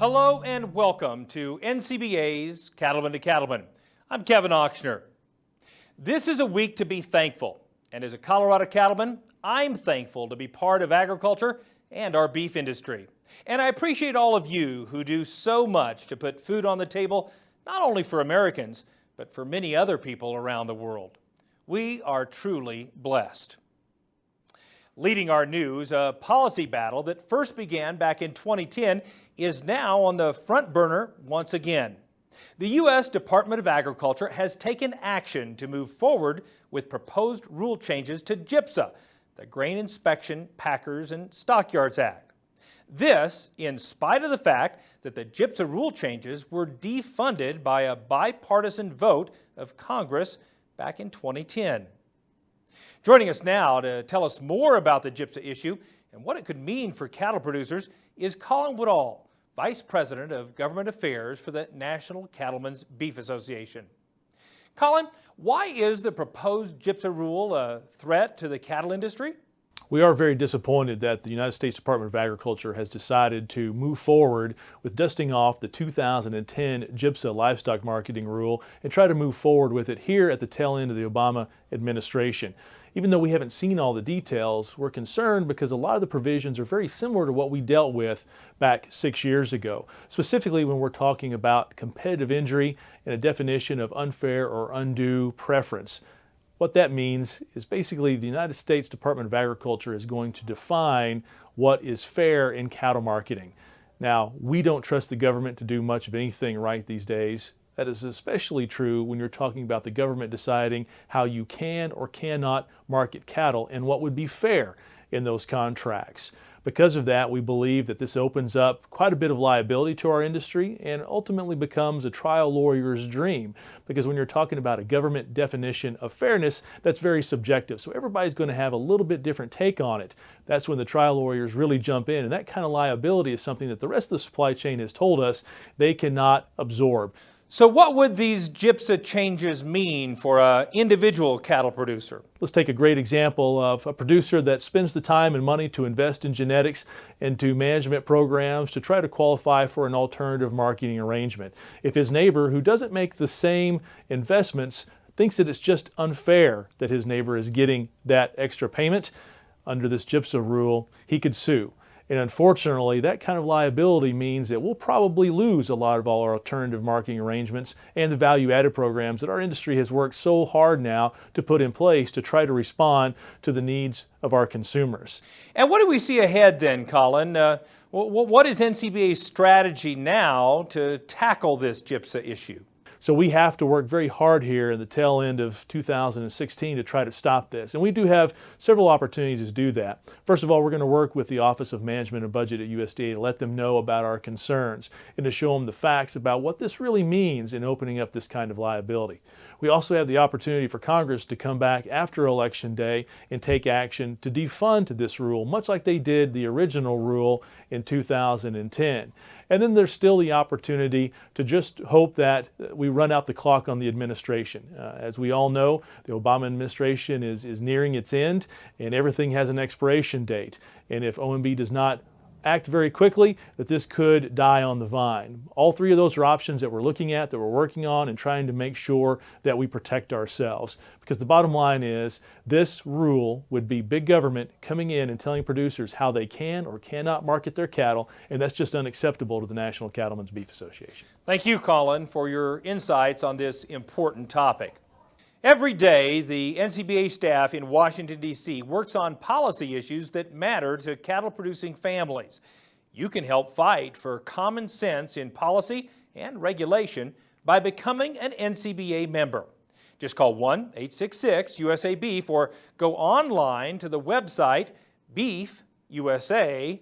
Hello and welcome to NCBA's Cattlemen to Cattlemen. I'm Kevin Ochsner. This is a week to be thankful, and as a Colorado cattleman, I'm thankful to be part of agriculture and our beef industry. And I appreciate all of you who do so much to put food on the table, not only for Americans, but for many other people around the world. We are truly blessed. Leading our news, a policy battle that first began back in 2010 is now on the front burner once again. The U.S. Department of Agriculture has taken action to move forward with proposed rule changes to GIPSA, the Grain Inspection, Packers, and Stockyards Act. This, in spite of the fact that the GIPSA rule changes were defunded by a bipartisan vote of Congress back in 2010. Joining us now to tell us more about the GIPSA issue and what it could mean for cattle producers is Colin Woodall, Vice President of Government Affairs for the National Cattlemen's Beef Association. Colin, why is the proposed GIPSA rule a threat to the cattle industry? We are very disappointed that the United States Department of Agriculture has decided to move forward with dusting off the 2010 GIPSA livestock marketing rule and try to move forward with it here at the tail end of the Obama administration. Even though we haven't seen all the details, we're concerned because a lot of the provisions are very similar to what we dealt with back 6 years ago, specifically when we're talking about competitive injury and a definition of unfair or undue preference. What that means is basically the United States Department of Agriculture is going to define what is fair in cattle marketing. Now, we don't trust the government to do much of anything right these days. That is especially true when you're talking about the government deciding how you can or cannot market cattle and what would be fair in those contracts. Because of that, we believe that this opens up quite a bit of liability to our industry and ultimately becomes a trial lawyer's dream. Because when you're talking about a government definition of fairness, that's very subjective. So everybody's going to have a little bit different take on it. That's when the trial lawyers really jump in. And that kind of liability is something that the rest of the supply chain has told us they cannot absorb. So what would these GIPSA changes mean for an individual cattle producer? Let's take a great example of a producer that spends the time and money to invest in genetics and to management programs to try to qualify for an alternative marketing arrangement. If his neighbor, who doesn't make the same investments, thinks that it's just unfair that his neighbor is getting that extra payment under this GIPSA rule, he could sue. And unfortunately, that kind of liability means that we'll probably lose a lot of all our alternative marketing arrangements and the value-added programs that our industry has worked so hard now to put in place to try to respond to the needs of our consumers. And what do we see ahead then, Colin? What is NCBA's strategy now to tackle this GIPSA issue? So we have to work very hard here in the tail end of 2016 to try to stop this. And we do have several opportunities to do that. First of all, we're going to work with the Office of Management and Budget at USDA to let them know about our concerns and to show them the facts about what this really means in opening up this kind of liability. We also have the opportunity for Congress to come back after Election Day and take action to defund this rule, much like they did the original rule in 2010. And then there's still the opportunity to just hope that we run out the clock on the administration. As we all know, the Obama administration is nearing its end and everything has an expiration date. And if OMB does not act very quickly, that this could die on the vine. All three of those are options that we're looking at, that we're working on and trying to make sure that we protect ourselves. Because the bottom line is, this rule would be big government coming in and telling producers how they can or cannot market their cattle, and that's just unacceptable to the National Cattlemen's Beef Association. Thank you, Colin, for your insights on this important topic. Every day, the NCBA staff in Washington, D.C. works on policy issues that matter to cattle-producing families. You can help fight for common sense in policy and regulation by becoming an NCBA member. Just call 1-866-USA-BEEF or go online to the website beefusa.org.